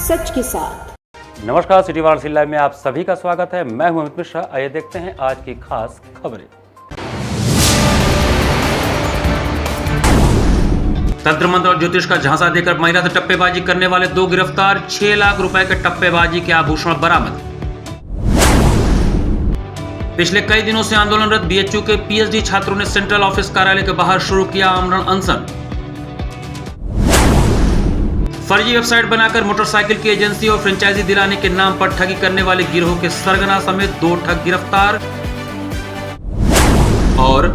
सच के साथ। नमस्कार, सिटी वार्ता लाइव में आप सभी का स्वागत है। मैं हूं अमित मिश्रा। आइए देखते हैं आज की खास खबरें। तंत्र मंत्र और ज्योतिष का झांसा देकर महिला से टप्पेबाजी करने वाले 2 गिरफ्तार। 6 लाख रुपए के टप्पेबाजी के आभूषण बरामद। पिछले कई दिनों से आंदोलनरत बीएचयू के पीएचडी छात्रों ने सेंट्रल ऑफिस कार्यालय के बाहर शुरू किया आमरण अनशन। फर्जी वेबसाइट बनाकर मोटरसाइकिल की एजेंसी और फ्रेंचाइजी दिलाने के नाम पर ठगी करने वाले गिरोह के सरगना समेत 2 ठग गिरफ्तार। और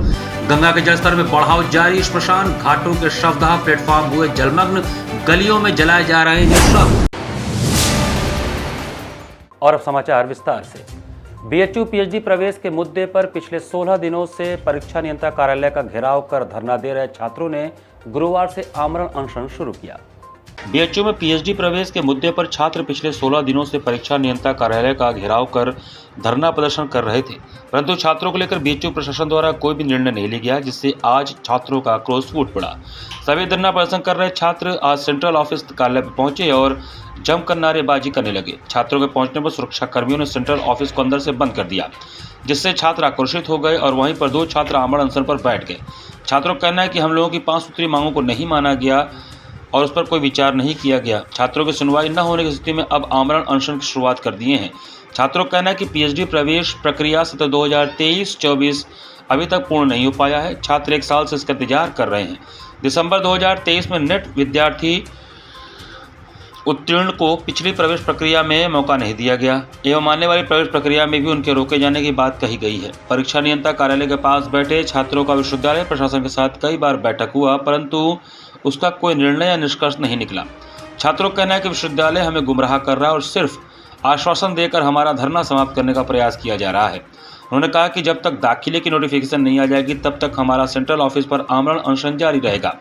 गंगा के जलस्तर में बढ़ाव जारी। श्मशान घाटों के शवदाह प्लेटफॉर्म हुए जलमग्न। गलियों में जलाए जा रहे हैं शव। और अब समाचार विस्तार से। बीएचयू पीएचडी प्रवेश के मुद्दे पर पिछले 16 दिनों से परीक्षा नियंत्रक कार्यालय का घेराव कर धरना दे रहे छात्रों ने गुरुवार से आमरण अनशन शुरू किया। बीएचयू में पीएचडी प्रवेश के मुद्दे पर छात्र पिछले 16 दिनों से परीक्षा नियंत्रक कार्यालय का घेराव कर धरना प्रदर्शन कर रहे थे, परंतु छात्रों को लेकर बीएचयू प्रशासन द्वारा कोई भी निर्णय नहीं लिया गया, जिससे आज छात्रों का आक्रोश फूट पड़ा। सभी धरना प्रदर्शन कर रहे छात्र आज सेंट्रल ऑफिस कार्यालय पर पहुंचे और जमकर नारेबाजी करने लगे। छात्रों के पहुंचने पर सुरक्षा कर्मियों ने सेंट्रल ऑफिस को अंदर से बंद कर दिया, जिससे छात्र आक्रोशित हो गए और वहीं पर 2 छात्र आमरण अनशन पर बैठ गए। छात्रों का कहना है कि हम लोगों की 5 सूत्रीय मांगों को नहीं माना गया और उस पर कोई विचार नहीं किया गया। छात्रों की सुनवाई न होने की स्थिति में अब आमरण अनशन की शुरुआत कर दिए हैं। छात्रों का कहना है कि पीएचडी प्रवेश प्रक्रिया सत्र 2023-24 अभी तक पूर्ण नहीं हो पाया है। छात्र 1 साल से इसका इंतजार कर रहे हैं। दिसंबर 2023 में नेट विद्यार्थी उत्तीर्ण को पिछली प्रवेश प्रक्रिया में मौका नहीं दिया गया एवं आने वाली प्रवेश प्रक्रिया में भी उनके रोके जाने की बात कही गई है। परीक्षा नियंत्रक कार्यालय के पास बैठे छात्रों का विश्वविद्यालय प्रशासन के साथ कई बार बैठक हुआ, परंतु उसका कोई निर्णय या निष्कर्ष नहीं निकला। छात्रों का कहना है कि विश्वविद्यालय हमें गुमराह कर रहा है और सिर्फ आश्वासन देकर हमारा धरना समाप्त करने का प्रयास किया जा रहा है। उन्होंने कहा कि जब तक दाखिले की नोटिफिकेशन नहीं आ जाएगी तब तक हमारा सेंट्रल ऑफिस पर आमरण अनशन जारी रहेगा।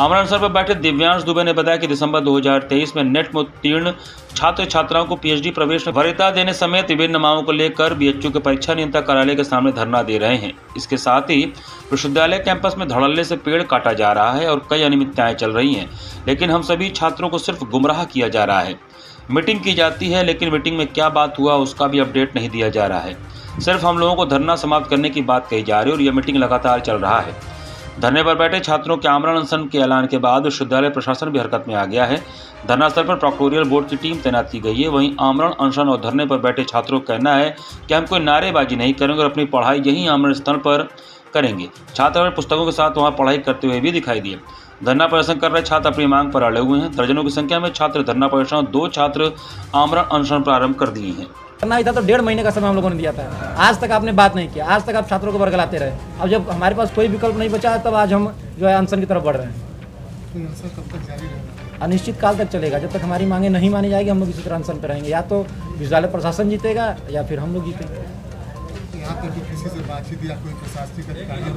आमरण अनशन पर बैठे दिव्यांश दुबे ने बताया कि दिसंबर 2023 में नेट में उत्तीर्ण छात्र छात्राओं को पीएचडी प्रवेश में वरीयता देने समेत विभिन्न मांगों को लेकर बीएचयू के परीक्षा नियंत्रक कार्यालय के सामने धरना दे रहे हैं। इसके साथ ही विश्वविद्यालय कैंपस में धड़ल्ले से पेड़ काटा जा रहा है और कई अनियमितताएं चल रही हैं, लेकिन हम सभी छात्रों को सिर्फ गुमराह किया जा रहा है। मीटिंग की जाती है, लेकिन मीटिंग में क्या बात हुआ उसका भी अपडेट नहीं दिया जा रहा है। सिर्फ हम लोगों को धरना समाप्त करने की बात कही जा रही है और यह मीटिंग लगातार चल रहा है। धरने पर बैठे छात्रों के आमरण अनशन के ऐलान के बाद विश्वविद्यालय प्रशासन भी हरकत में आ गया है। धरना स्थल पर प्रोक्टोरियल बोर्ड की टीम तैनात की गई है। वहीं आमरण अनशन और धरने पर बैठे छात्रों का कहना है कि हम कोई नारेबाजी नहीं करेंगे और अपनी पढ़ाई यहीं आमरण स्थल पर करेंगे। छात्र अपने पुस्तकों के साथ वहां पढ़ाई करते हुए भी दिखाई दिए। धरना प्रदर्शन कर रहे छात्र अपनी मांग पर अड़े हुए हैं। दर्जनों की संख्या में छात्र धरना प्रदर्शन और 2 छात्र आमरण अनशन प्रारंभ कर दिए हैं। करना ही था तो 1.5 महीने का समय हम लोगों ने दिया था। आज तक आपने बात नहीं किया। आज तक आप छात्रों को बरगलाते रहे। अब जब हमारे पास कोई विकल्प नहीं बचा तब आज हम जो है अनशन की तरफ बढ़ रहे हैं। अनिश्चित काल तक चलेगा। जब तक हमारी मांगे नहीं मानी जाएगी हम लोग इसी तरह अनशन पर रहेंगे। या तो विश्वविद्यालय प्रशासन जीतेगा या फिर हम लोग जीतेंगे।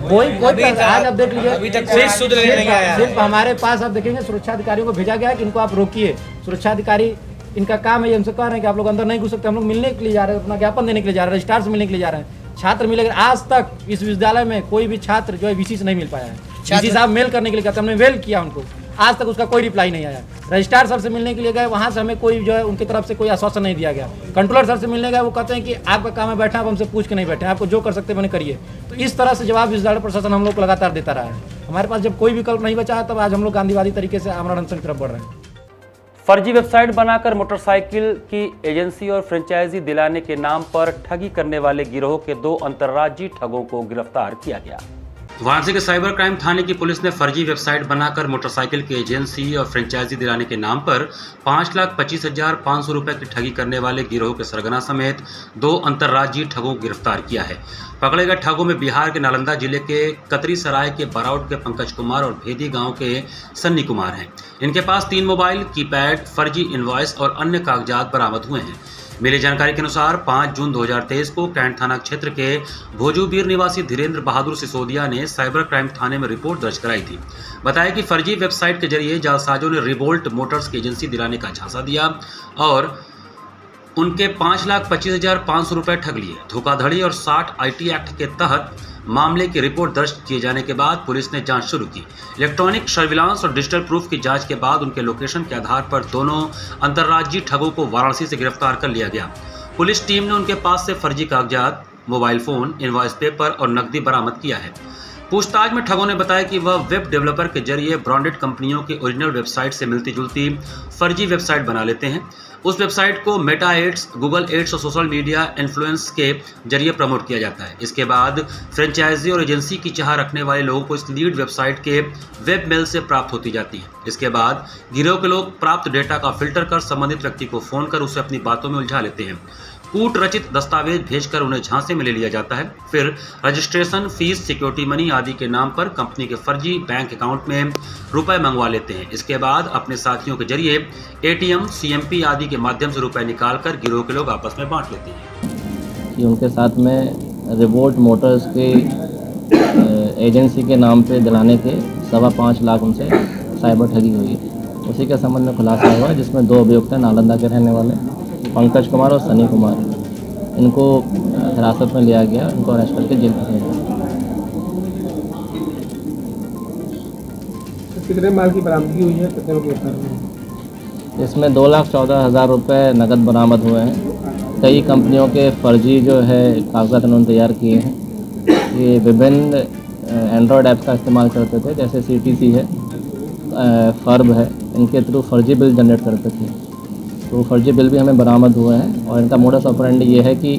कोई आज आप देख लीजिए, सिर्फ हमारे पास आप देखेंगे सुरक्षा अधिकारियों को भेजा गया है कि इनको आप रोकिए। सुरक्षा अधिकारी इनका काम है, ये हमसे कह रहे हैं कि आप लोग अंदर नहीं घुस सकते। हम लोग मिलने के लिए जा रहे हैं, अपना ज्ञापन देने के लिए जा रहे हैं, रजिस्ट्रार से मिलने के लिए जा रहे हैं। छात्र मिलेगा। आज तक इस विश्वविद्यालय में कोई भी छात्र जो है वीसी से नहीं मिल पाया है। वीसी साहब मेल करने के लिए कहते, हमने मेल किया उनको, आज तक उसका कोई रिप्लाई नहीं आया। रजिस्ट्रार सर से मिलने के लिए गए, वहाँ से हमें कोई जो है उनकी तरफ से कोई आश्वासन नहीं दिया गया। कंट्रोलर सर से मिलने गए, वो कहते हैं कि आपका काम है बैठा, आप हमसे पूछ के नहीं बैठे, आपको जो कर सकते मैंने करिए। तो इस तरह से जवाब विश्वविद्यालय प्रशासन हम लोग को लगातार देता रहा है। हमारे पास जब कोई विकल्प नहीं बचा तब आज हम लोग गांधीवादी तरीके से आमरण अनशन की तरफ बढ़ रहे हैं। फर्जी वेबसाइट बनाकर मोटरसाइकिल की एजेंसी और फ्रेंचाइजी दिलाने के नाम पर ठगी करने वाले गिरोह के 2 अंतर्राज्यीय ठगों को गिरफ्तार किया गया। वाराणसी के साइबर क्राइम थाने की पुलिस ने फर्जी वेबसाइट बनाकर मोटरसाइकिल की एजेंसी और फ्रेंचाइजी दिलाने के नाम पर 5,25,500 रुपए की ठगी करने वाले गिरोह के सरगना समेत 2 अंतर्राज्यीय ठगों को गिरफ्तार किया है। पकड़े गए ठगों में बिहार के नालंदा जिले के कतरी सराय के बराउट के पंकज कुमार और भेदी गांव के सन्नी कुमार हैं। इनके पास 3 मोबाइल, कीपैड, फर्जी इनवॉइस और अन्य कागजात बरामद हुए हैं। मिली जानकारी के अनुसार 5 जून 2023 को कैंट थाना क्षेत्र के भोजूबीर निवासी धीरेन्द्र बहादुर सिसोदिया ने साइबर क्राइम थाने में रिपोर्ट दर्ज कराई थी। बताया कि फर्जी वेबसाइट के जरिए जालसाजों ने रिवोल्ट मोटर्स की एजेंसी दिलाने का झांसा दिया और उनके 5,25,500 रुपए ठग लिए। धोखाधड़ी और 60 IT एक्ट के तहत मामले की रिपोर्ट दर्ज किए जाने के बाद पुलिस ने जांच शुरू की। इलेक्ट्रॉनिक सर्विलांस और डिजिटल प्रूफ की जांच के बाद उनके लोकेशन के आधार पर दोनों अंतर्राज्यीय ठगों को वाराणसी से गिरफ्तार कर लिया गया। पुलिस टीम ने उनके पास से फर्जी कागजात, मोबाइल फोन, इनवॉइस पेपर और नकदी बरामद किया है। पूछताछ में ठगों ने बताया कि वह वेब डेवलपर के जरिए ब्रांडेड कंपनियों की ओरिजिनल वेबसाइट से मिलती जुलती फर्जी वेबसाइट बना लेते हैं। उस वेबसाइट को मेटा एड्स, गूगल एड्स और सोशल मीडिया इन्फ्लुएंस के जरिए प्रमोट किया जाता है। इसके बाद फ्रेंचाइजी और एजेंसी की चाह रखने वाले लोगों को इस लीड वेबसाइट के वेब मेल से प्राप्त होती जाती है। इसके बाद गिरोह के लोग प्राप्त डेटा का फिल्टर कर संबंधित व्यक्ति को फोन कर उसे अपनी बातों में उलझा लेते हैं। कूट रचित दस्तावेज भेजकर उन्हें झांसे में ले लिया जाता है। फिर रजिस्ट्रेशन फीस, सिक्योरिटी मनी आदि के नाम पर कंपनी के फर्जी बैंक अकाउंट में रुपए मंगवा लेते हैं। इसके बाद अपने साथियों के जरिए ATM, CMP आदि के माध्यम से रुपए निकालकर गिरोह के लोग आपस में बांट लेते हैं। कि उनके साथ में रिवोल्ट मोटर्स के एजेंसी के नाम पे दिलाने के 5.25 लाख उनसे साइबर ठगी हुई है। उसी के संबंध में खुलासा हुआ, जिसमें 2 अभियुक्त हैं नालंदा के रहने वाले पंकज कुमार और सनी कुमार। इनको हिरासत में लिया गया, इनको अरेस्ट करके जेल भेजा गया। कितने माल की बरामदगी हुई है, कितने लोग गिरफ्तार हुए? इसमें 2,14,000 रुपये नकद बरामद हुए हैं। कई कंपनियों के फर्जी जो है कागजात उन्होंने तैयार किए हैं। ये विभिन्न एंड्रॉयड ऐप्स का इस्तेमाल करते थे, जैसे CTC है, फर्ब है, इनके थ्रू फर्जी बिल जनरेट करते थे। तो फर्जी बिल भी हमें बरामद हुए हैं। और इनका मोडस ऑपरेंडी ये है कि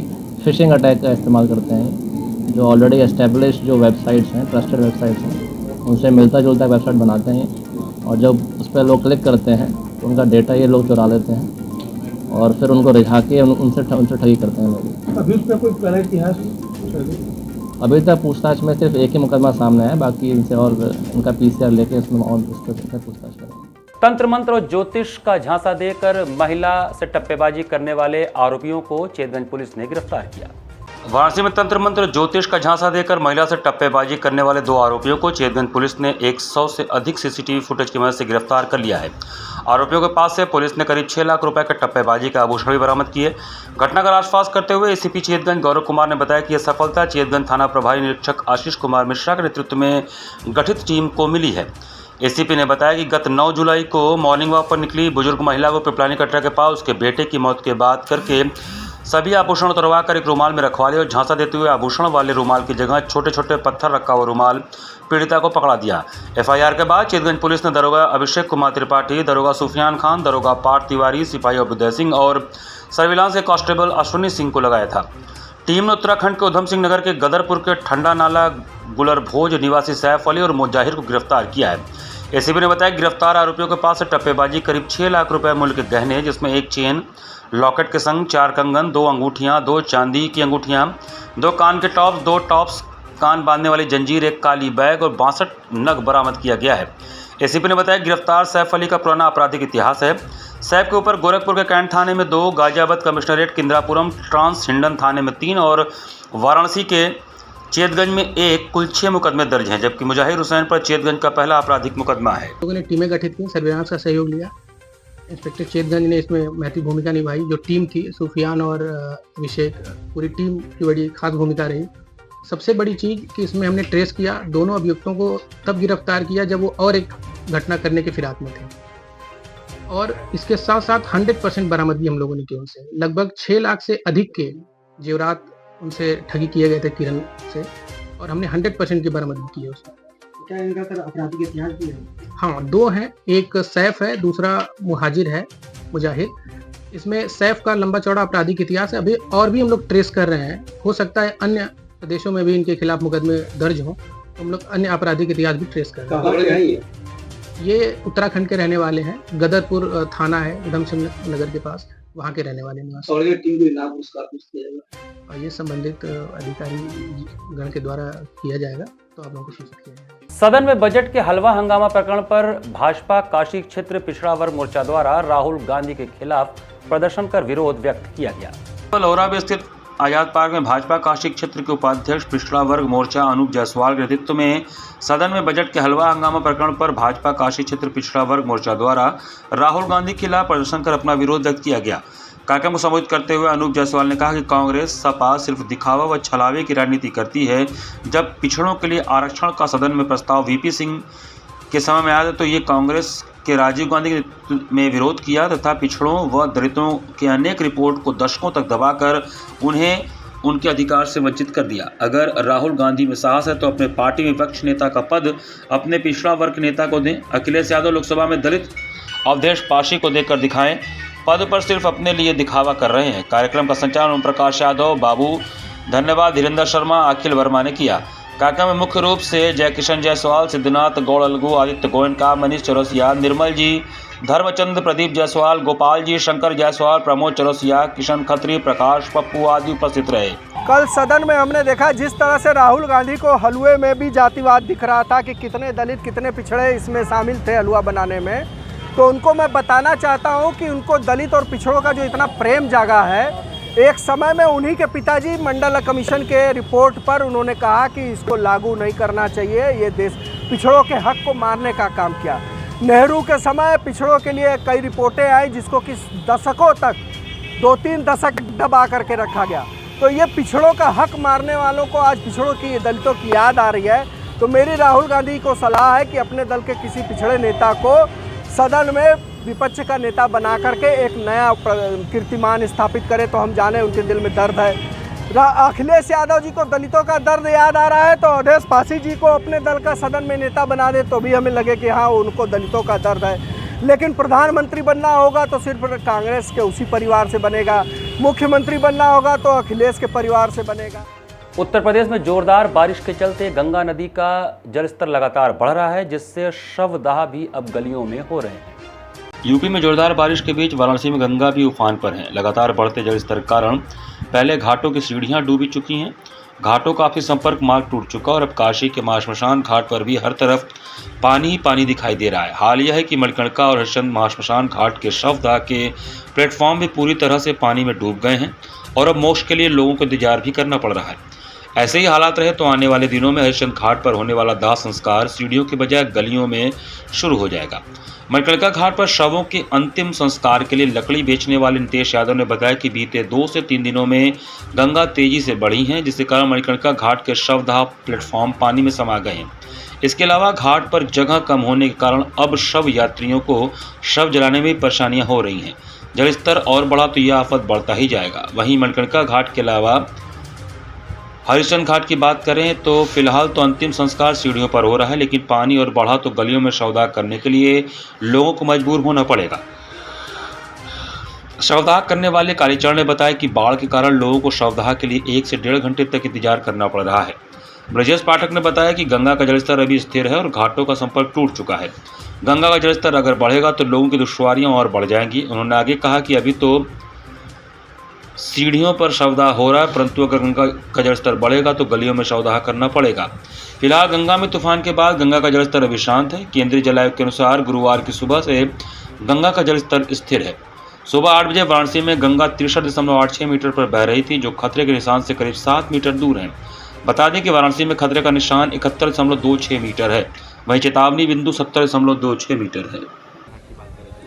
फिशिंग अटैक का इस्तेमाल करते हैं। जो ऑलरेडी एस्टेब्लिश जो वेबसाइट्स हैं, ट्रस्टेड वेबसाइट्स हैं, उनसे मिलता जुलता वेबसाइट बनाते हैं और जब उस पर लोग क्लिक करते हैं तो उनका डेटा ये लोग चुरा लेते हैं और फिर उनको रिझा के उनसे ठगी करते हैं लोग। अभी उसमें कोई पुराना इतिहास? अभी तक पूछताछ में सिर्फ एक ही मुकदमा सामने है, बाकी इनसे और उनका PCR लेके उसमें और पूछताछ करेंगे। तंत्र मंत्र और ज्योतिष का झांसा देकर महिला से टप्पेबाजी करने वाले आरोपियों को चेतगंज पुलिस ने गिरफ्तार किया। वाराणसी में तंत्र मंत्र ज्योतिष का झांसा देकर महिला से टप्पेबाजी करने वाले 2 आरोपियों को चेतगंज पुलिस ने 100 से अधिक CCTV फुटेज की मदद से गिरफ्तार कर लिया है। आरोपियों के पास से पुलिस ने करीब 6 लाख रुपए के टप्पेबाजी का आभूषण भी बरामद किए। घटना का राजफास करते हुए ACP चेतगंज गौरव कुमार ने बताया कि यह सफलता चेतगंज थाना प्रभारी निरीक्षक आशीष कुमार मिश्रा के नेतृत्व में गठित टीम को मिली है। ACP ने बताया कि गत 9 जुलाई को मॉर्निंग वॉक पर निकली बुजुर्ग महिला को पिपलानी कटरा के पास उसके बेटे की मौत के बाद करके सभी आभूषण उतरवा कर एक रुमाल में रखवा लिया और झांसा देते हुए आभूषण वाले रुमाल की जगह छोटे छोटे पत्थर रखा हुआ रुमाल पीड़िता को पकड़ा दिया। FIR के बाद चेतगंज पुलिस ने दरोगा अभिषेक कुमार त्रिपाठी, दरोगा सुफियान खान, दरोगा पार्थ तिवारी, सिपाही अभ्युदय सिंह और सर्विलांस के कांस्टेबल अश्विनी सिंह को लगाया था। टीम ने उत्तराखंड के उधम सिंह नगर के गदरपुर के ठंडा नाला गुलर भोज निवासी सैफ अली और मुजाहिर को गिरफ्तार किया है। ACP ने बताया कि गिरफ्तार आरोपियों के पास से टप्पेबाजी करीब 6 लाख रुपए मूल्य के गहने, जिसमें एक चेन, लॉकेट के संग 4 कंगन, 2 अंगूठियां, 2 चांदी की अंगूठियां, 2 कान के टॉप्स, 2 टॉप्स, कान बांधने वाली जंजीर, एक काली बैग और 62 नग बरामद किया गया है। ACP ने बताया गिरफ्तार सैफ अली का पुराना आपराधिक इतिहास है। सैफ के ऊपर गोरखपुर के कैंट थाने में 2, गाजियाबाद कमिश्नरेट किंद्रापुरम ट्रांस हिंडन थाने में 3 और वाराणसी के चेतगंज में 1 कुल 6 मुकदमे दर्ज हैं, जबकि मुजाहिर हुसैन पर चेतगंज का पहला आपराधिक मुकदमा है। लोगों ने टीमें गठित की, सर्विलांस का सहयोग लिया। इंस्पेक्टर चेतगंज ने इसमें महत्वपूर्ण भूमिका निभाई। जो टीम थी, सुफियान और अभिषेक, पूरी टीम की बड़ी खास भूमिका रही। सबसे बड़ी चीज़ कि इसमें हमने ट्रेस किया, दोनों अभियुक्तों को तब गिरफ्तार किया जब वो और एक घटना करने के फिराक में थे। और इसके साथ साथ 100% बरामदगी हम लोगों ने की उनसे। लगभग 6 लाख से अधिक के जेवरात उनसे ठगी किए गए थे किरण से, और हमने 100% की बरामदगी की है उसमें। क्या इनका सर आपराधिक इतिहास भी है? हाँ, 2 हैं, एक सैफ है, दूसरा मुहाजिर है मुजाहिर। इसमें सैफ का लंबा चौड़ा आपराधिक इतिहास है। अभी और भी हम लोग ट्रेस कर रहे हैं, हो सकता है अन्य प्रदेशों में भी इनके खिलाफ मुकदमे दर्ज हों, तो हम लोग अन्य आपराधिक इतिहास भी ट्रेस कर रहे हैं। ये उत्तराखंड के रहने वाले हैं, गदरपुर थाना है उधम सिंह नगर के पास, वहाँ के रहने वाले निवासी। और ये टीम को इनाम पुरस्कार किया जाएगा, और ये संबंधित अधिकारी गण के द्वारा किया जाएगा, तो आप लोगों को सूचित किया जाएगा। सदन में बजट के हलवा हंगामा प्रकरण पर भाजपा काशी क्षेत्र पिछड़ा वर्ग मोर्चा द्वारा राहुल गांधी के खिलाफ प्रदर्शन कर विरोध व्यक्त किया गया। लौरा में स्थित आजाद पार्क में भाजपा काशी क्षेत्र के उपाध्यक्ष पिछड़ा वर्ग मोर्चा अनूप जायसवाल के नेतृत्व में सदन में बजट के हलवा हंगामा प्रकरण पर भाजपा काशी क्षेत्र पिछड़ा वर्ग मोर्चा द्वारा राहुल गांधी के खिलाफ प्रदर्शन कर अपना विरोध व्यक्त किया गया। कार्यक्रम को संबोधित करते हुए अनूप जायसवाल ने कहा कि कांग्रेस सपा सिर्फ दिखावा व छलावे की राजनीति करती है। जब पिछड़ों के लिए आरक्षण का सदन में प्रस्ताव वीपी सिंह के समय में आया तो ये कांग्रेस के राजीव गांधी में विरोध किया तथा पिछड़ों व दलितों के अनेक रिपोर्ट को दशकों तक दबाकर उन्हें उनके अधिकार से वंचित कर दिया। अगर राहुल गांधी में साहस है तो अपने पार्टी में विपक्ष नेता का पद अपने पिछड़ा वर्ग नेता को दें। अखिलेश यादव लोकसभा में दलित अवधेश पाशी को देकर दिखाएं, पद पर सिर्फ अपने लिए दिखावा कर रहे हैं। कार्यक्रम का संचालन ओम प्रकाश यादव, बाबू धन्यवाद, धीरेन्द्र शर्मा, अखिल वर्मा ने किया। कार्यक्रम में मुख्य रूप से जयकिशन जायसवाल, सिद्धनाथ गौड़ अलगू, आदित्य गोयनका, मनीष चौरसिया, निर्मल जी, धर्मचंद, प्रदीप जायसवाल, गोपाल जी, शंकर जायसवाल, प्रमोद चौरसिया, किशन खत्री, प्रकाश पप्पू आदि उपस्थित रहे। कल सदन में हमने देखा जिस तरह से राहुल गांधी को हलवे में भी जातिवाद दिख रहा था कि कितने दलित कितने पिछड़े इसमें शामिल थे हलवा बनाने में, तो उनको मैं बताना चाहता हूं कि उनको दलित और पिछड़ों का जो इतना प्रेम जागा है, एक समय में उन्हीं के पिताजी मंडल कमीशन के रिपोर्ट पर उन्होंने कहा कि इसको लागू नहीं करना चाहिए, ये देश पिछड़ों के हक को मारने का काम किया। नेहरू के समय पिछड़ों के लिए कई रिपोर्टें आई जिसको कि दशकों तक 2-3 दशक दबा करके रखा गया। तो ये पिछड़ों का हक मारने वालों को आज पिछड़ों की दलितों की याद आ रही है। तो मेरी राहुल गांधी को सलाह है कि अपने दल के किसी पिछड़े नेता को सदन में विपक्ष का नेता बना करके एक नया कीर्तिमान स्थापित करे। तो हम जाने उनके दिल में दर्द है। अखिलेश यादव जी को दलितों का दर्द याद आ रहा है तो अवधेश पासी जी को अपने दल का सदन में नेता बना दे तो भी हमें लगे कि हाँ उनको दलितों का दर्द है। लेकिन प्रधानमंत्री बनना होगा तो सिर्फ कांग्रेस के उसी परिवार से बनेगा, मुख्यमंत्री बनना होगा तो अखिलेश के परिवार से बनेगा। उत्तर प्रदेश में जोरदार बारिश के चलते गंगा नदी का जलस्तर लगातार बढ़ रहा है, जिससे शवदाह भी अब गलियों में हो रहे हैं। यूपी में जोरदार बारिश के बीच वाराणसी में गंगा भी उफान पर है। लगातार बढ़ते जलस्तर के कारण पहले घाटों की सीढ़ियां डूबी चुकी हैं, घाटों का आपसी संपर्क मार्ग टूट चुका और अब काशी के महाश्मशान घाट पर भी हर तरफ पानी ही पानी दिखाई दे रहा है। हाल यह है कि मणिकर्णिका और हरिश्चंद्र महाश्मशान घाट के शवदाह के प्लेटफॉर्म भी पूरी तरह से पानी में डूब गए हैं और अब मोक्ष के लिए लोगों को इंतजार भी करना पड़ रहा है। ऐसे ही हालात रहे तो आने वाले दिनों में हरिश्चंद्र घाट पर होने वाला दाह संस्कार सीढ़ियों के बजाय गलियों में शुरू हो जाएगा। मणिकर्णिका घाट पर शवों के अंतिम संस्कार के लिए लकड़ी बेचने वाले नितेश यादव ने बताया कि बीते 2 से 3 दिनों में गंगा तेजी से बढ़ी है, जिसके कारण मणिकर्णिका घाट के शवदाह प्लेटफॉर्म पानी में समा गए हैं। इसके अलावा घाट पर जगह कम होने के कारण अब शव यात्रियों को शव जलाने में परेशानियां हो रही हैं। जलस्तर और बढ़ा तो यह आफत बढ़ता ही जाएगा। वहीं मणिकर्णिका घाट के अलावा हरिश्चंद्र घाट की बात करें तो फिलहाल तो अंतिम संस्कार सीढ़ियों पर हो रहा है, लेकिन पानी और बढ़ा तो गलियों में शवदाह करने के लिए लोगों को मजबूर होना पड़ेगा। शवदाह करने वाले कालीचरण ने बताया कि बाढ़ के कारण लोगों को शवदाह के लिए 1 से 1.5 घंटे तक इंतजार करना पड़ रहा है। ब्रजेश पाठक ने बताया कि गंगा का जलस्तर अभी स्थिर है और घाटों का संपर्क टूट चुका है। गंगा का जलस्तर अगर बढ़ेगा तो लोगों की दुश्वारियां और बढ़ जाएंगी। उन्होंने आगे कहा कि अभी तो सीढ़ियों पर शवदाह हो रहा है, परंतु अगर गंगा का जलस्तर बढ़ेगा तो गलियों में शवदाह करना पड़ेगा। फिलहाल गंगा में तूफान के बाद गंगा का जलस्तर अभी शांत है। केंद्रीय जल आयोग के अनुसार गुरुवार की सुबह से गंगा का जलस्तर स्थिर है। सुबह 8 बजे वाराणसी में गंगा 63.86 मीटर पर बह रही थी, जो खतरे के निशान से करीब 7 मीटर दूर है। बता दें कि वाराणसी में खतरे का निशान 71.26 मीटर है, वहीं चेतावनी बिंदु 70.26 मीटर है।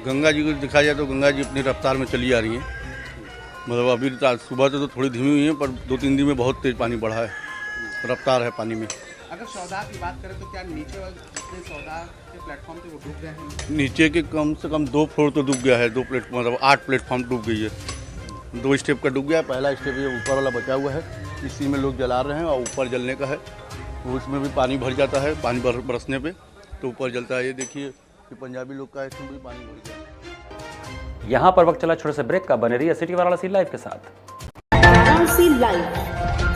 गंगा जी को दिखाया जाए तो गंगा जी अपनी रफ्तार में चली आ रही हैं। मतलब अभी सुबह से तो थोड़ी धीमी हुई है, पर 2-3 दिन में बहुत तेज पानी बढ़ा है, रफ्तार है पानी में। अगर सौदा की बात करें तो क्या नीचे वाले सौदा के प्लेटफॉर्म पे वो डूब गए हैं? नीचे के कम से कम 2 फ्लोर तो डूब गया है, 2 प्लेटफॉर्म मतलब 8 प्लेटफॉर्म डूब गई है। 2 स्टेप का डूब गया है। पहला स्टेप ये ऊपर वाला बचा हुआ है, इसी में लोग जला रहे हैं और ऊपर जलने का है, तो उसमें भी पानी भर जाता है। पानी बरसने पे तो ऊपर जलता है। ये देखिए कि पंजाबी लोग का इसमें भी पानी भर गया। यहाँ पर वक्त चला छोटे से ब्रेक का। बने रहिए सिटी वाराणसी लाइव के साथ। वाराणसी लाइव,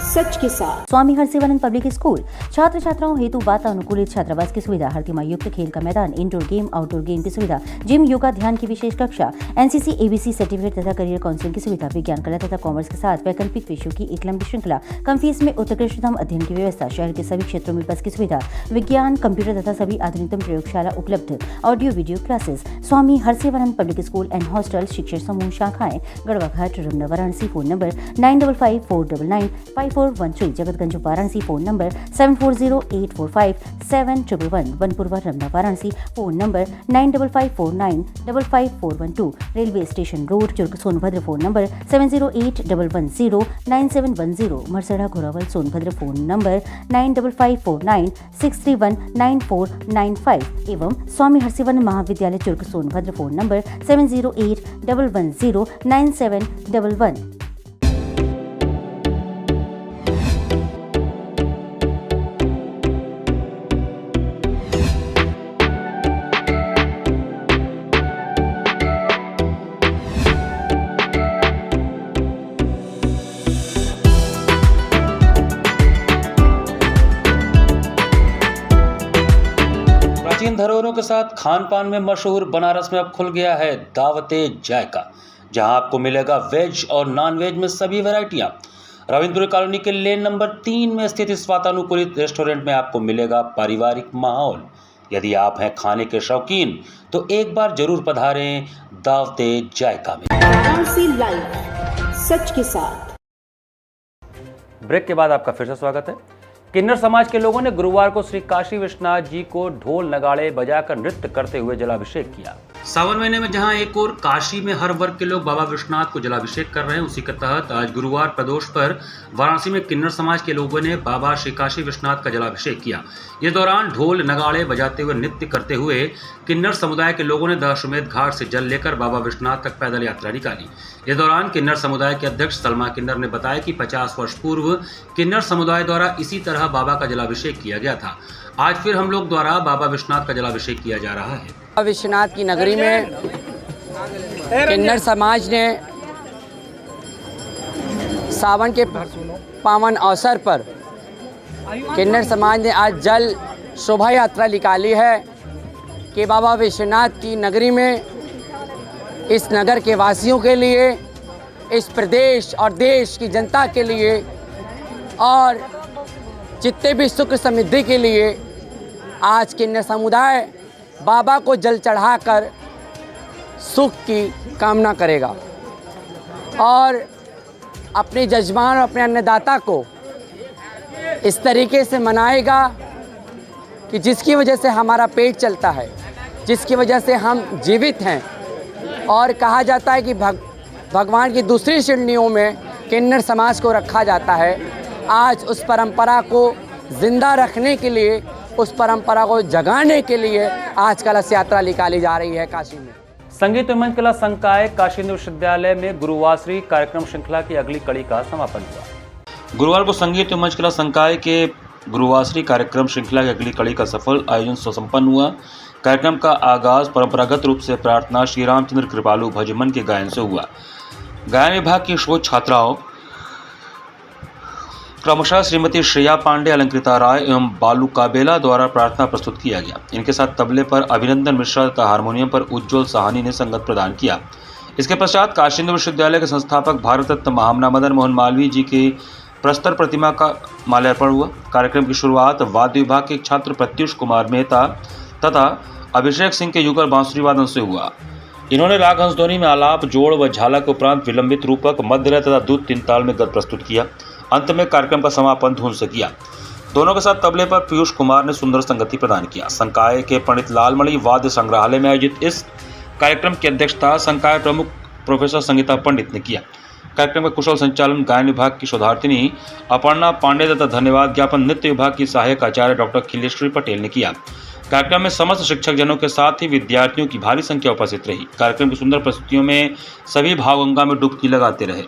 सच के साथ। स्वामी हरसिवानंद पब्लिक स्कूल छात्र छात्राओं हेतु वातानुकूलित छात्रावास की सुविधा, हरतिमा युक्त खेल का मैदान, इंडोर गेम आउटडोर गेम की सुविधा, जिम, योगा, ध्यान की विशेष कक्षा, एनसीसी एबीसी सर्टिफिकेट तथा करियर काउंसलिंग की सुविधा, विज्ञान कला तथा कॉमर्स के साथ वैकल्पिक विषयों की एक लंबी श्रृंखला, कम फीस में उत्कृष्टतम अध्ययन की व्यवस्था, शहर के सभी क्षेत्रों में बस की सुविधा, विज्ञान, कंप्यूटर तथा सभी आधुनिकतम प्रयोगशाला उपलब्ध, audio video classes. Swami Harsivanand public school and hostel, शिक्षण समूह शाखाएं Garhwa Ghat, Ramna, Varanasi. Phone number 95549954 9413, Jagatganj Varanasi phone number 7408457111, Vanpurwa Ramna Varanasi phone number 9554955412, railway station road Churk Sonbhadra phone number 7081109710, Marsara Ghorawal Sonbhadra phone number 955496319495 एवं स्वामी हर्षिवर्धन महाविद्यालय चुर्क सोनभद्र फ़ोन नंबर 7081109711। प्राचीन धरोहरों के साथ खान पान में मशहूर बनारस में अब खुल गया है दावते जायका, जहां आपको मिलेगा वेज और नॉन वेज में सभी वैरायटियां। रविंद्रपुरी कॉलोनी के लेन नंबर 3 में स्थित इस वातानुकूलित रेस्टोरेंट में आपको मिलेगा पारिवारिक माहौल। यदि आप हैं खाने के शौकीन तो एक बार जरूर पधारें दावते जायका में। वाराणसी लाइव, सच के साथ। ब्रेक के बाद आपका फिर से स्वागत है। किन्नर समाज के लोगों ने गुरुवार को श्री काशी विश्वनाथ जी को ढोल नगाड़े बजाकर नृत्य करते हुए जलाभिषेक किया। सावन महीने में जहां एक और काशी में हर वर्ग के लोग बाबा विश्वनाथ को जलाभिषेक कर रहे हैं, उसी के तहत आज गुरुवार प्रदोष पर वाराणसी में किन्नर समाज के लोगों ने बाबा श्री काशी विश्वनाथ का जलाभिषेक किया। इस दौरान ढोल नगाड़े बजाते हुए नृत्य करते हुए किन्नर समुदाय के लोगों ने दशाश्वमेध घाट से जल लेकर बाबा विश्वनाथ तक पैदल यात्रा निकाली। इस दौरान किन्नर समुदाय के अध्यक्ष सलमा किन्नर ने बताया कि 50 वर्ष पूर्व किन्नर समुदाय द्वारा इसी तरह बाबा का जलाभिषेक किया गया था। आज फिर हम लोग द्वारा बाबा विश्वनाथ का जलाभिषेक किया जा रहा है। बाबा विश्वनाथ की नगरी में किन्नर समाज ने सावन के पावन अवसर पर किन्नर समाज ने आज जल शोभा यात्रा निकाली है कि बाबा विश्वनाथ की नगरी में इस नगर के वासियों के लिए, इस प्रदेश और देश की जनता के लिए और जितने भी सुख समृद्धि के लिए आज किन्नर समुदाय बाबा को जल चढ़ाकर सुख की कामना करेगा और अपने जजमान और अपने अन्नदाता को इस तरीके से मनाएगा कि जिसकी वजह से हमारा पेट चलता है, जिसकी वजह से हम जीवित हैं। और कहा जाता है कि भगवान की दूसरी श्रेणियों में किन्नर समाज को रखा जाता है। आज उस परंपरा को जिंदा रखने के लिए, उस परंपरा को जगाने के लिए आज कलश यात्रा निकाली जा रही है काशी में। संगीत एवं मंच कला संकाय काशी विश्वविद्यालय में गुरुवासरी कार्यक्रम श्रृंखला की अगली कड़ी का समापन हुआ। गुरुवार को संगीत एवं मंच कला संकाय के गुरुवासरी कार्यक्रम श्रृंखला की अगली कड़ी का सफल आयोजन सुसंपन्न हुआ। कार्यक्रम का आगाज परंपरागत रूप से प्रार्थना श्री रामचंद्र कृपालु भजमन के गायन से हुआ। गायन विभाग की शोध छात्राओं क्रमशः श्रीमती श्रेया पांडे, अलंकृता राय एवं बालू काबेला द्वारा प्रार्थना प्रस्तुत किया गया। इनके साथ तबले पर अभिनंदन मिश्रा तथा हारमोनियम पर उज्ज्वल साहनी ने संगत प्रदान किया। इसके पश्चात काशी विश्वविद्यालय के संस्थापक भारत रत्न महामना मदन मोहन मालवीय जी के प्रस्तर प्रतिमा का माल्यार्पण हुआ। कार्यक्रम की शुरुआत वाद्य विभाग के छात्र प्रत्युष कुमार मेहता तथा अभिषेक सिंह के युगल बांसुरी वादन से हुआ। इन्होंने राग हंसध्वनि में आलाप, जोड़ व झाला के उपरांत विलंबित रूपक, मध्यलय तथा द्रुत तीन ताल में गद प्रस्तुत किया। अंत में कार्यक्रम का समापन धुन से किया। दोनों के साथ तबले पर पीयूष कुमार ने सुंदर संगति प्रदान किया। संकाय के पंडित लालमणि वाद्य संग्रहालय में आयोजित इस कार्यक्रम की अध्यक्षता संकाय प्रमुख प्रोफेसर संगीता पंडित ने किया। कार्यक्रम का कुशल संचालन गायन विभाग की शोधार्थिनी अपर्णा पांडे तथा धन्यवाद ज्ञापन नृत्य विभाग की सहायक आचार्य डॉक्टर खिलेश्वरी पटेल ने किया। कार्यक्रम में समस्त शिक्षक जनों के साथ ही विद्यार्थियों की भारी संख्या उपस्थित रही। कार्यक्रम की सुंदर प्रस्तुतियों में सभी भाव गंगा में डुबकी लगाते रहे।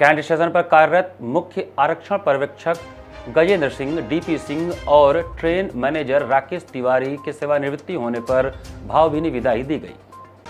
कैंट स्टेशन पर कार्यरत मुख्य आरक्षण पर्यवेक्षक गजेंद्र सिंह, डीपी सिंह और ट्रेन मैनेजर राकेश तिवारी के सेवानिवृत्ति होने पर भावभीनी विदाई दी गई।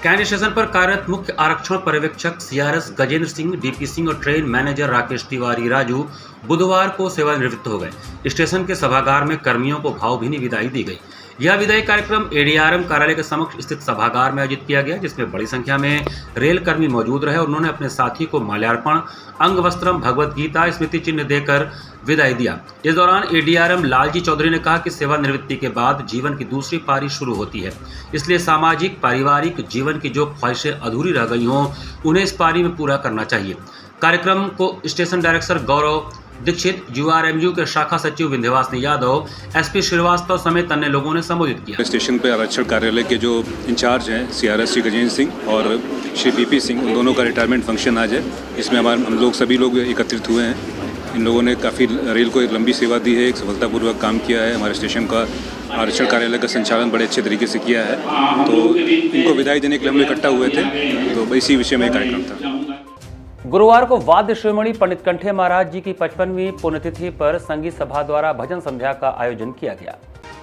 कैंट स्टेशन पर कार्यरत मुख्य आरक्षण पर्यवेक्षक सीआरएस गजेंद्र सिंह, डीपी सिंह और ट्रेन मैनेजर राकेश तिवारी राजू बुधवार को सेवानिवृत्त हो गए। स्टेशन के सभागार में कर्मियों को भावभीनी विदाई दी गई। यह विदाई कार्यक्रम एडीआरएम कार्यालय के समक्ष स्थित सभागार में आयोजित किया गया, जिसमें बड़ी संख्या में रेल कर्मी मौजूद रहे और उन्होंने अपने साथी को माल्यार्पण, अंग वस्त्रम, भगवत गीता स्मृति चिन्ह देकर विदाई दिया। इस दौरान एडीआरएम लालजी चौधरी ने कहा कि सेवानिवृत्ति के बाद जीवन की दूसरी पारी शुरू होती है, इसलिए सामाजिक पारिवारिक जीवन की जो ख्वाहिशें अधूरी रह गई हों उन्हें इस पारी में पूरा करना चाहिए। कार्यक्रम को स्टेशन डायरेक्टर गौरव दीक्षित, यूआरएमयू के शाखा सचिव विंध्यवासिनी यादव, एसपी श्रीवास्तव समेत अन्य लोगों ने संबोधित किया। स्टेशन पे आरक्षण कार्यालय के जो इंचार्ज हैं सीआरएस श्री गजेंद्र सिंह और श्री बीपी सिंह, उन दोनों का रिटायरमेंट फंक्शन आज है। इसमें हम सभी लोग एकत्रित हुए हैं। इन लोगों ने काफ़ी रेल को एक लंबी सेवा दी है, एक सफलतापूर्वक काम किया है। हमारे स्टेशन का आरक्षण कार्यालय का संचालन बड़े अच्छे तरीके से किया है, तो इनको विदाई देने के लिए हम लोग इकट्ठा हुए थे, तो इसी विषय में कार्यक्रम था। गुरुवार को वाद्य शिरोमणि पंडित कंठे महाराज जी की 55वीं पुण्यतिथि पर संगीत सभा द्वारा भजन संध्या का आयोजन किया गया।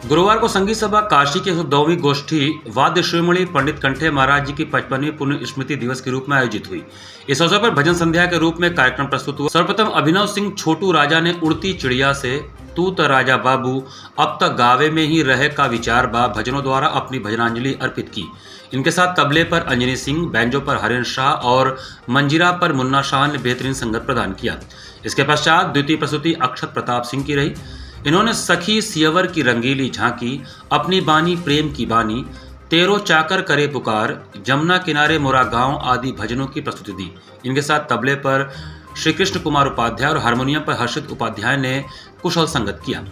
गुरुवार को संगीत सभा काशी की 102वीं गोष्ठी वाद्य शिरोमणि पंडित कंठे महाराज जी की 55वीं पुण्य स्मृति दिवस के रूप में आयोजित हुई। इस अवसर पर भजन संध्या के रूप में कार्यक्रम प्रस्तुत हुआ। सर्वप्रथम अभिनव सिंह छोटू राजा ने उड़ती चिड़िया से तू त राजा बाबू अब तक गावे में ही रहे का विचार बा भजनों द्वारा अपनी भजनांजलि अर्पित की। इनके साथ तबले पर अंजनी सिंह, बैंजो पर हरेन शाह और मंजीरा पर मुन्ना शाह ने बेहतरीन संगत प्रदान किया। इसके पश्चात द्वितीय प्रस्तुति अक्षत प्रताप सिंह की रही। इन्होंने सखी सियवर की रंगीली झांकी, अपनी बानी प्रेम की बानी, तेरो चाकर करे पुकार, जमुना किनारे मोरा गांव आदि भजनों की प्रस्तुति दी। इनके साथ तबले पर श्री कृष्ण कुमार उपाध्याय और हारमोनियम पर हर्षित उपाध्याय ने कुशल संगत किया।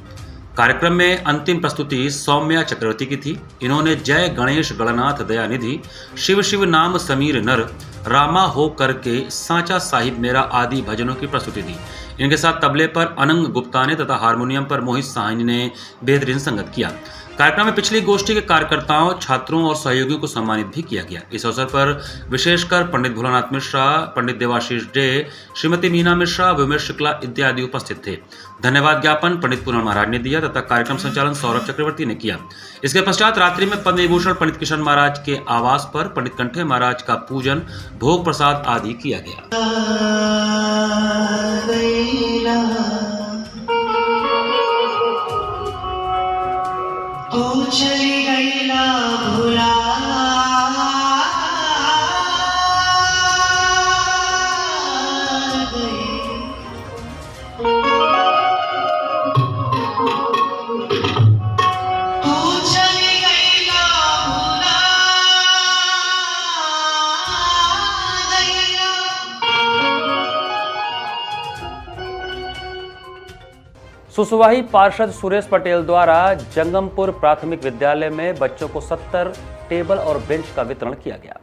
कार्यक्रम में अंतिम प्रस्तुति सौम्या चक्रवर्ती की थी। इन्होंने जय गणेश गणनाथ दयानिधि, शिव शिव नाम समीर नर, रामा हो करके सांचा साहिब मेरा आदि भजनों की प्रस्तुति दी। इनके साथ तबले पर अनंग गुप्ता ने तथा हारमोनियम पर मोहित साहनी ने बेहतरीन संगत किया। कार्यक्रम में पिछली गोष्ठी के कार्यकर्ताओं, छात्रों और सहयोगियों को सम्मानित भी किया गया। इस अवसर पर विशेषकर पंडित भोलानाथ मिश्रा, पंडित देवाशीष डे, श्रीमती मीना मिश्रा, विमेश शुक्ला इत्यादि उपस्थित थे। धन्यवाद ज्ञापन पंडित पूर्ण महाराज ने दिया तथा कार्यक्रम संचालन सौरभ चक्रवर्ती ने किया। इसके पश्चात रात्रि में पद्म विभूषण पंडित किशन महाराज के आवास पर पंडित कंठे महाराज का पूजन, भोग प्रसाद आदि किया गया। तू चली गई ना भुला गई, तू चली गई ना भुला गई। सुसवाही पार्षद सुरेश पटेल द्वारा जंगमपुर प्राथमिक विद्यालय में बच्चों को 70 टेबल और बेंच का वितरण किया गया।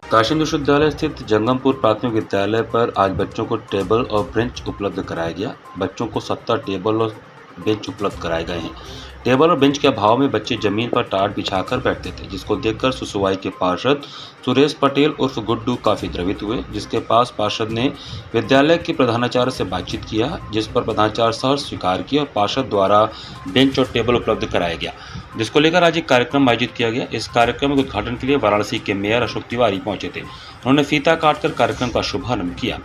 काशी विश्वविद्यालय स्थित जंगमपुर प्राथमिक विद्यालय पर आज बच्चों को टेबल और बेंच उपलब्ध कराया गया। बच्चों को 70 टेबल और बेंच उपलब्ध कराए गए हैं। टेबल और बेंच के अभाव में बच्चे जमीन पर टाट बिछाकर बैठते थे, जिसको देखकर सुसवाई के पार्षद सुरेश पटेल उर्फ गुड्डू काफ़ी द्रवित हुए, जिसके पास पार्षद ने विद्यालय के प्रधानाचार्य से बातचीत किया, जिस पर प्रधानाचार्य सहर्ष स्वीकार किया और पार्षद द्वारा बेंच और टेबल उपलब्ध कराया गया, जिसको लेकर आज एक कार्यक्रम आयोजित किया गया। इस कार्यक्रम के उद्घाटन के लिए वाराणसी के मेयर अशोक तिवारी पहुंचे थे। उन्होंने फीता काटकर कार्यक्रम का शुभारंभ किया।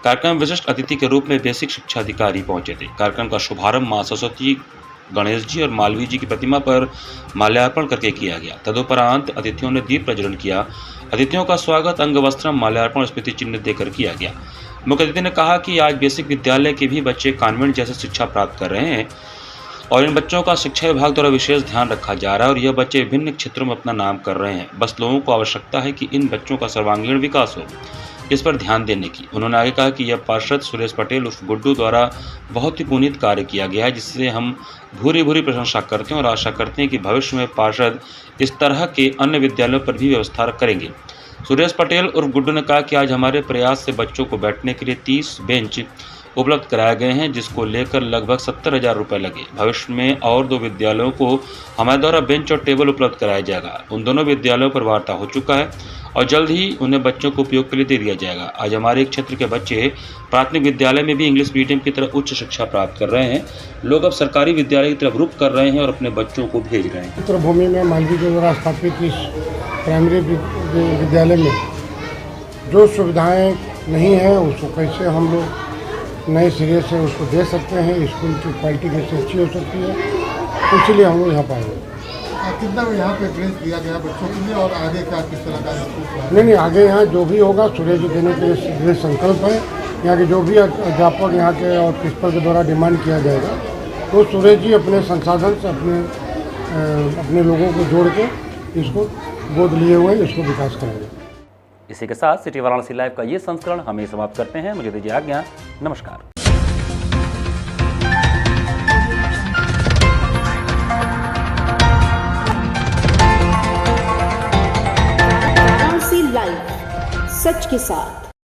कार्यक्रम विशिष्ट अतिथि के रूप में बेसिक शिक्षा अधिकारी पहुंचे थे। कार्यक्रम का शुभारंभ मां सरस्वती, गणेश जी और मालवीय जी की प्रतिमा पर माल्यार्पण करके किया गया। तदुपरांत अतिथियों ने दीप प्रज्वलन किया। अतिथियों का स्वागत अंग वस्त्रम, माल्यार्पण और स्मृति चिन्ह देकर किया गया। मुख्य अतिथि ने कहा कि आज बेसिक विद्यालय के भी बच्चे कॉन्वेंट जैसे शिक्षा प्राप्त कर रहे हैं और इन बच्चों का शिक्षा विभाग द्वारा विशेष ध्यान रखा जा रहा है और यह बच्चे विभिन्न क्षेत्रों में अपना नाम कर रहे हैं। बस लोगों को आवश्यकता है कि इन बच्चों का सर्वांगीण विकास हो, इस पर ध्यान देने की। उन्होंने आगे कहा कि यह पार्षद सुरेश पटेल उर्फ गुड्डू द्वारा बहुत ही पुनीत कार्य किया गया है, जिससे हम भूरी भूरी प्रशंसा करते हैं और आशा करते हैं कि भविष्य में पार्षद इस तरह के अन्य विद्यालयों पर भी व्यवस्था करेंगे। सुरेश पटेल उर्फ गुड्डू ने कहा कि आज हमारे प्रयास से बच्चों को बैठने के लिए 30 बेंच उपलब्ध कराए गए हैं, जिसको लेकर लगभग 70,000 रुपये लगे। भविष्य में और 2 विद्यालयों को हमारे द्वारा बेंच और टेबल उपलब्ध कराया जाएगा। उन दोनों विद्यालयों पर वार्ता हो चुका है और जल्द ही उन्हें बच्चों को उपयोग के लिए दे दिया जाएगा। आज हमारे क्षेत्र के बच्चे प्राथमिक विद्यालय में भी इंग्लिश मीडियम की तरह उच्च शिक्षा प्राप्त कर रहे हैं। लोग अब सरकारी विद्यालय की तरफ रुख कर रहे हैं और अपने बच्चों को भेज रहे हैं। चित्रभूमि में मालवीय के द्वारा स्थापित इस प्राइमरी विद्यालय में जो सुविधाएं नहीं हैं उसको कैसे हम लोग नए सिरे से उसको दे सकते हैं, स्कूल की क्वालिटी कैसे अच्छी हो सकती है, इसलिए हम लोग यहाँ पर आए। कितना यहाँ पे ड्रेस दिया गया बच्चों के लिए और आगे क्या किस तरह का? नहीं, आगे यहाँ जो भी होगा सूर्य जी देने के लिए संकल्प है। यहाँ के जो भी अध्यापक यहाँ के और प्रिंसिपल के द्वारा डिमांड किया जाएगा तो सूर्य जी अपने संसाधन से अपने लोगों को जोड़ के इसको गोद लिए हुए इसको विकास करेंगे। इसी के साथ सिटी वाराणसी लाइव का ये संस्करण हमें समाप्त करते हैं। मुझे दीजिए आज्ञा। नमस्कार। वाराणसी लाइव, सच के साथ।